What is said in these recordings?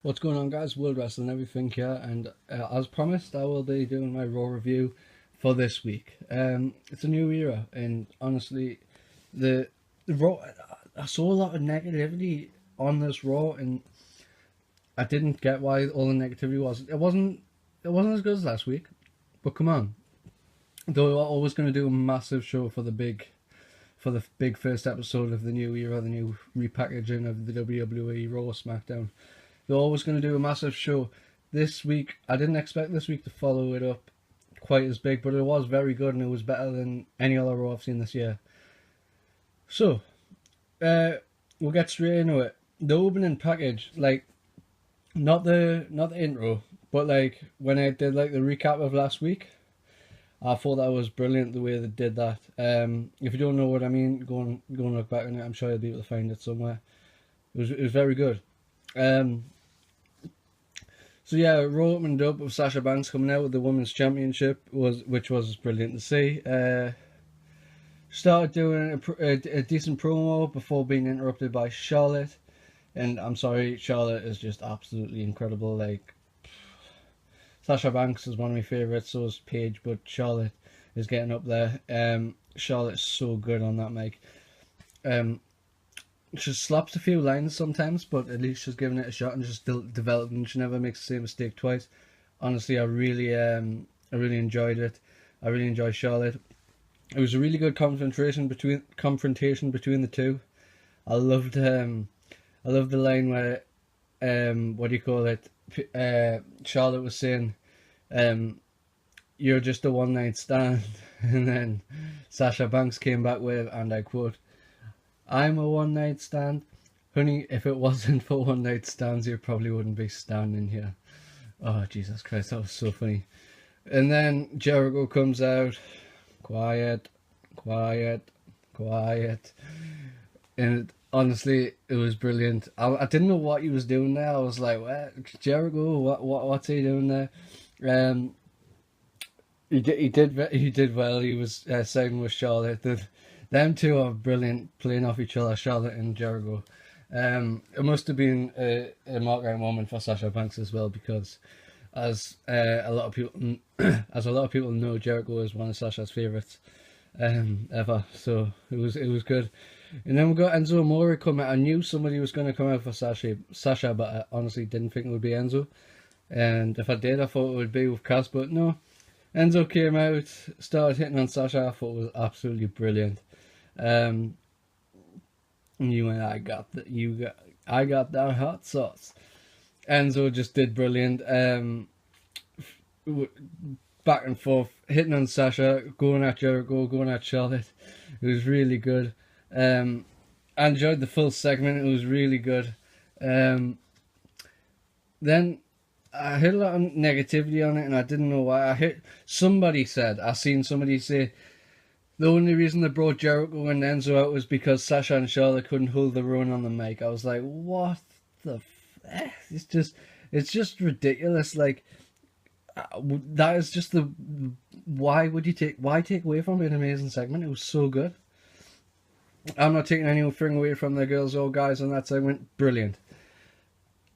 What's going on, guys? World Wrestling Everything here, and as promised, I will be doing my Raw review for this week. It's a new era, and honestly, the Raw, I saw a lot of negativity on this Raw, and I didn't get why all the negativity was. It wasn't as good as last week, but come on, they were always going to do a massive show for the big first episode of the new era, the new repackaging of the WWE Raw SmackDown. They're always going to do a massive show. This week, I didn't expect this week to follow it up quite as big, but it was very good and it was better than any other Raw I've seen this year. So, we'll get straight into it. The opening package, like, not the intro, but like when I did like the recap of last week, I thought that was brilliant the way they did that. If you don't know what I mean, go and look back on it. I'm sure you'll be able to find it somewhere. It was very good. So yeah, Raw opened up with Sasha Banks coming out with the Women's Championship, which was brilliant to see. Started doing a decent promo before being interrupted by Charlotte, and I'm sorry, Charlotte is just absolutely incredible. Like, Sasha Banks is one of my favourites, so is Paige, but Charlotte is getting up there. Charlotte's so good on that mic. She slaps a few lines sometimes, but at least she's giving it a shot and just still developing. She never makes the same mistake twice. Honestly, I really enjoyed it. I really enjoyed Charlotte. It was a really good confrontation between the two. I loved the line where what do you call it? Charlotte was saying, "You're just a one night stand," and then Sasha Banks came back with, and I quote, "I'm a one night stand. Honey, if it wasn't for one night stands, you probably wouldn't be standing here." Oh, Jesus Christ, that was so funny. And then Jericho comes out, quiet. And honestly, it was brilliant. I didn't know what he was doing there. I was like, what? Jericho, what's he doing there? He did well. He was siding with Charlotte. Them two are brilliant, playing off each other, Charlotte and Jericho. It must have been a marketing moment for Sasha Banks as well, because as a lot of people know, Jericho is one of Sasha's favourites ever. So it was good. And then we got Enzo Amore come out. I knew somebody was going to come out for Sasha, but I honestly didn't think it would be Enzo. And if I did, I thought it would be with Cass, but no. Enzo came out, started hitting on Sasha. I thought it was absolutely brilliant. You and I got that hot sauce. Enzo just did brilliant. Back and forth, hitting on Sasha, going at Jericho, going at Charlotte. It was really good. I enjoyed the full segment. It was really good. Then I heard a lot of negativity on it, and I didn't know why. I seen somebody say the only reason they brought Jericho and Enzo out was because Sasha and Charlotte couldn't hold their own on the mic. I was like, what the f? It's just ridiculous. Like, that is just why take away from an amazing segment? It was so good. I'm not taking anything away from the girls or guys on that segment. Brilliant.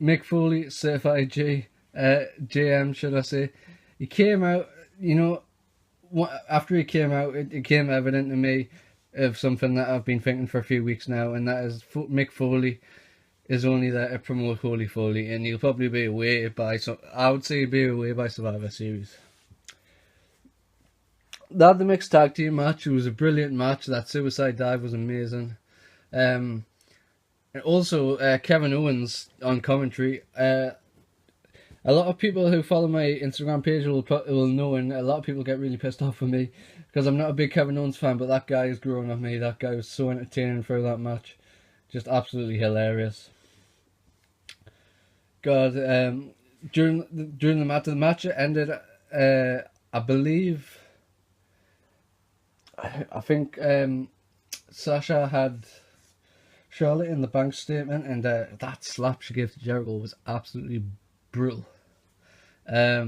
Mick Foley, certified JM, should I say? He came out, after he came out, it became evident to me of something that I've been thinking for a few weeks now, and that is Mick Foley is only there to promote Holy Foley, and he'll probably be away by Survivor Series. They had the mixed tag team match. It was a brilliant match. That suicide dive was amazing. And also, Kevin Owens on commentary. A lot of people who follow my Instagram page will know, and a lot of people get really pissed off with me because I'm not a big Kevin Owens fan, but that guy is growing on me. That guy was so entertaining through that match. Just absolutely hilarious. God, during the match ended, I believe, I think Sasha had Charlotte in the bank statement, and that slap she gave to Jericho was absolutely brutal. Yeah,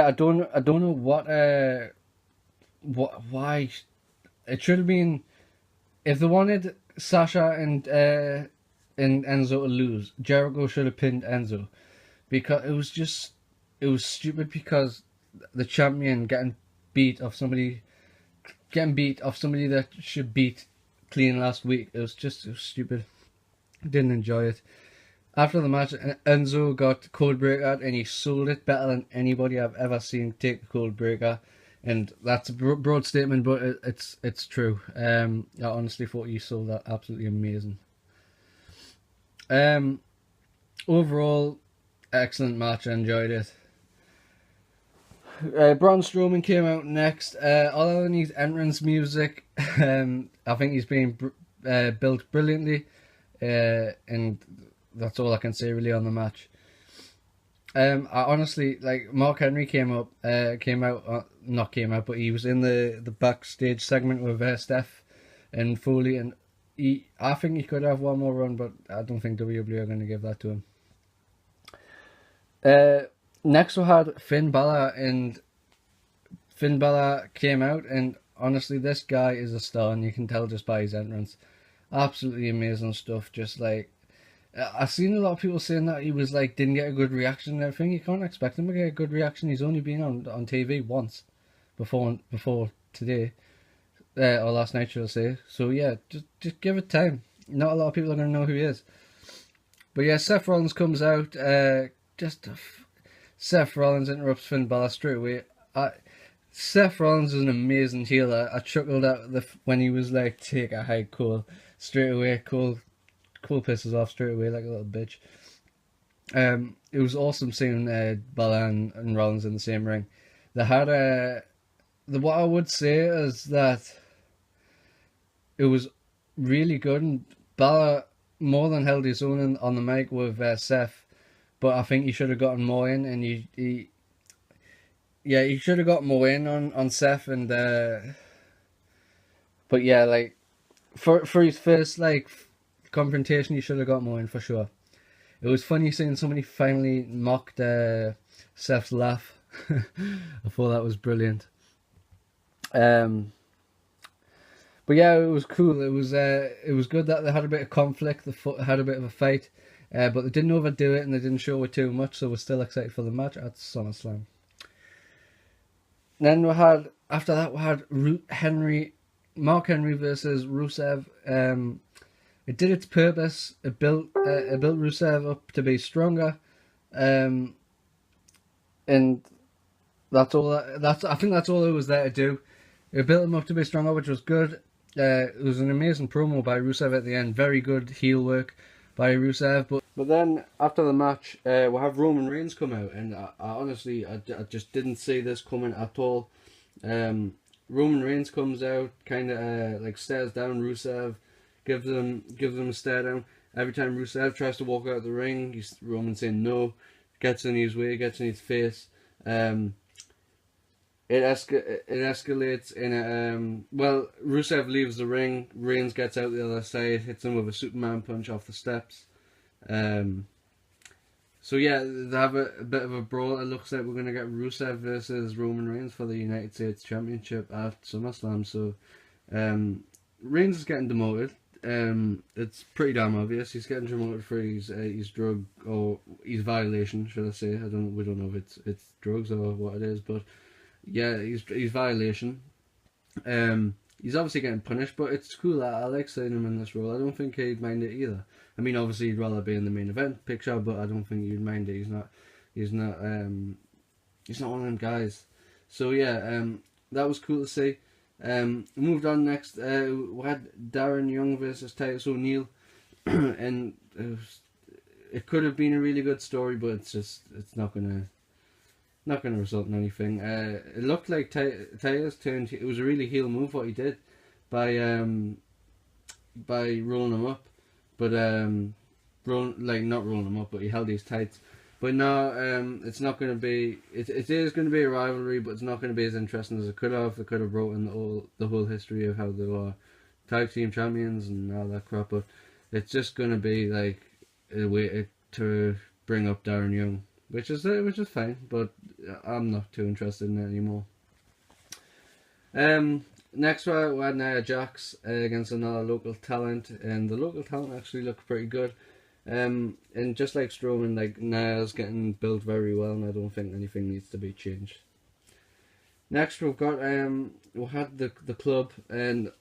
I don't know why it should have been. If they wanted Sasha and and Enzo to lose. Jericho should have pinned Enzo because it was stupid because the champion beat off somebody that should beat clean last week. It was stupid. Didn't enjoy it. After the match, Enzo got code breaker and he sold it better than anybody I've ever seen take a code breaker. And that's a broad statement, but it's true. I honestly thought he sold that absolutely amazing. Overall, excellent match. I enjoyed it. Braun Strowman came out next. Other than his entrance music, I think he's being built brilliantly, and that's all I can say really on the match. I honestly, like, Mark Henry but he was in the backstage segment with Steph and Foley, and I think he could have one more run, but I don't think WWE are going to give that to him. Next we had Finn Balor, and Finn Balor came out, and honestly this guy is a star, and you can tell just by his entrance. Absolutely amazing stuff. Just like, I've seen a lot of people saying that he was like, didn't get a good reaction and everything. You can't expect him to get a good reaction. He's only been on TV once before today, or last night, should I say. So yeah, just give it time. Not a lot of people are going to know who he is. But yeah, Seth Rollins comes out. Seth Rollins interrupts Finn Balor straight away. Seth Rollins is an amazing healer. I chuckled at when he was like, take a hike, Cole. Straight away, Cole pisses off straight away like a little bitch. It was awesome seeing Balor and Rollins in the same ring. They had what I would say is that it was really good, and Balor more than held his own on the mic with Seth, but I think he should have gotten more in, and he should have got more in on Seth, and but yeah, like for his first like confrontation, he should have got more in for sure. It was funny seeing somebody finally mocked Seth's laugh. I thought that was brilliant. But yeah, it was cool. It was good that they had a bit of conflict. They had a bit of a fight, but they didn't overdo it and they didn't show it too much. So we're still excited for the match at SummerSlam. Then after that we had Mark Henry versus Rusev. It did its purpose. It built Rusev up to be stronger, and that's all. I think that's all it was there to do. It built him up to be stronger, which was good. It was an amazing promo by Rusev at the end. Very good heel work by Rusev. But then after the match, we'll have Roman Reigns come out, and I honestly just didn't see this coming at all. Roman Reigns comes out, kind of like stares down Rusev, gives him a stare down. Every time Rusev tries to walk out of the ring, Roman saying no, gets in his way, gets in his face. It escalates in a Rusev leaves the ring. Reigns gets out the other side, hits him with a Superman punch off the steps. So yeah, they have a bit of a brawl. It looks like we're gonna get Rusev versus Roman Reigns for the United States Championship at SummerSlam. So Reigns is getting demoted. It's pretty damn obvious. He's getting demoted for his drug, or his violation, should I say? We don't know if it's drugs or what it is, but yeah, his violation. He's obviously getting punished, but it's cool. I like seeing him in this role. I don't think he'd mind it either. I mean, obviously he'd rather be in the main event picture, but I don't think he'd mind it. He's not one of them guys. So yeah, that was cool to see. Moved on next. We had Darren Young versus Titus O'Neil, and it could have been a really good story, but it's not gonna result in anything. It looked like Titus turned. It was a really heel move what he did by rolling him up, but not rolling him up, but he held his tights. But no, it's not going to be. It is going to be a rivalry, but it's not going to be as interesting as it could have. They could have wrote in the whole history of how they were tag team champions and all that crap. But it's just going to be like a way to bring up Darren Young, which is fine. But I'm not too interested in it anymore. Next we had Nia Jax against another local talent, and the local talent actually looked pretty good. And just like Strowman, like Nia's getting built very well, and I don't think anything needs to be changed. Next we've got we had the club and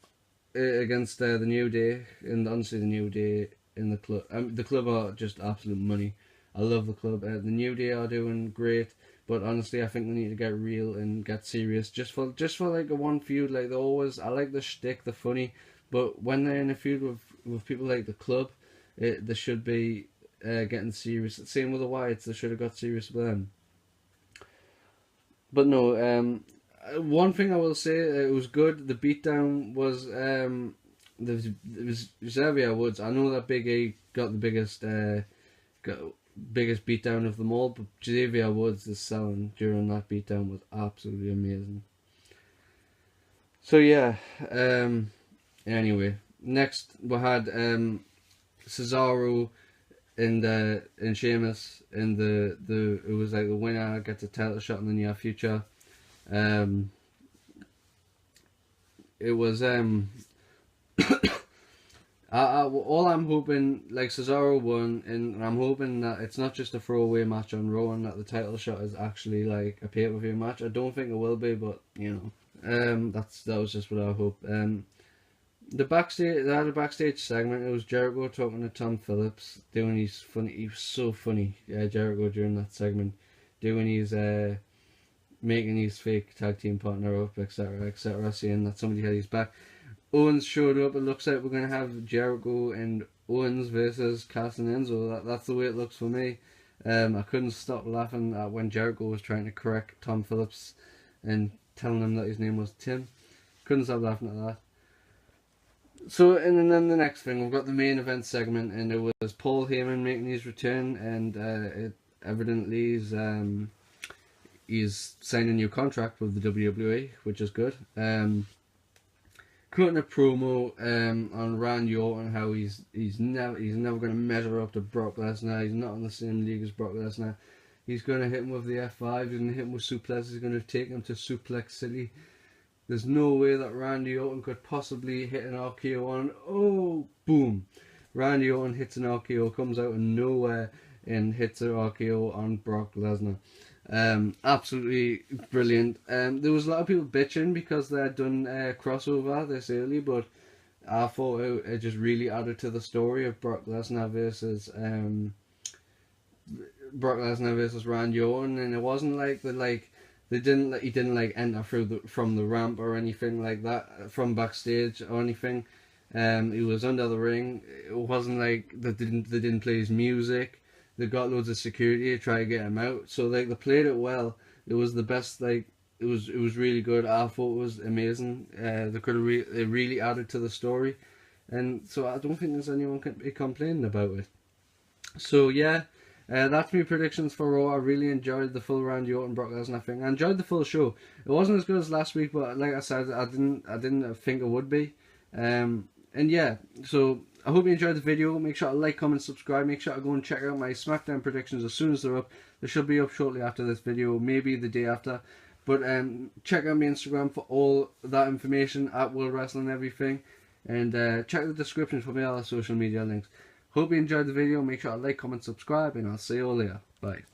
against the New Day, and honestly the New Day in the club. The club are just absolute money. I love the club. The New Day are doing great, but honestly I think they need to get real and get serious. Just for like a one feud, like they always. I like the shtick, the funny, but when they're in a feud with people like the club, they should be getting serious. Same with the Wyatts, they should have got serious with them. But no, one thing I will say, it was good. The beatdown was it was Xavier Woods. I know that Big E got the biggest beatdown of them all, but Xavier Woods' selling during that beatdown was absolutely amazing. So yeah, anyway, next we had Cesaro and Sheamus, and it was like the winner gets a title shot in the near future. It was all I'm hoping, like Cesaro won, and I'm hoping that it's not just a throwaway match on Raw, and that the title shot is actually like a pay-per-view match. I don't think it will be, but you know, that was just what I hope. They had a backstage segment. It was Jericho talking to Tom Phillips, doing his funny. He was so funny, Jericho, during that segment, doing his making his fake tag team partner up, etc., etc., saying that somebody had his back. Owens showed up. It looks like we're going to have Jericho and Owens versus Cass and Enzo. That's the way it looks for me. I couldn't stop laughing at when Jericho was trying to correct Tom Phillips and telling him that his name was Tim. Couldn't stop laughing at that. So, and then the next thing, we've got the main event segment, and it was Paul Heyman making his return, and it evidently he's signed a new contract with the WWE, which is good. Cutting a promo on Randy Orton, how he's never going to measure up to Brock Lesnar. He's not in the same league as Brock Lesnar. He's going to hit him with the F5. He's going to hit him with suplex. He's going to take him to Suplex City. There's no way that Randy Orton could possibly hit an RKO on. Oh, boom! Randy Orton hits an RKO, comes out of nowhere and hits an RKO on Brock Lesnar. Absolutely brilliant. There was a lot of people bitching because they had done crossover this early, but I thought it just really added to the story of Brock Lesnar versus Randy Orton, and it wasn't like he didn't enter from the ramp or anything like that from backstage or anything. He was under the ring. It wasn't like they didn't play his music. They got loads of security to try to get him out. So they played it well. It was the best. It was really good. I thought it was amazing. They really added to the story, and so I don't think there's anyone can be complaining about it. So yeah, that's my predictions for Raw. I really enjoyed the full Randy Orton Brock Lesnar thing. I enjoyed the full show. It wasn't as good as last week, but like I said, I didn't think it would be. And yeah, so I hope you enjoyed the video. Make sure to like, comment, subscribe. Make sure to go and check out my SmackDown predictions as soon as they're up. They should be up shortly after this video, maybe the day after. But check out my Instagram for all that information at World Wrestling Everything. And check the description for my other social media links. Hope you enjoyed the video. Make sure to like, comment, subscribe, and I'll see you all later. Bye.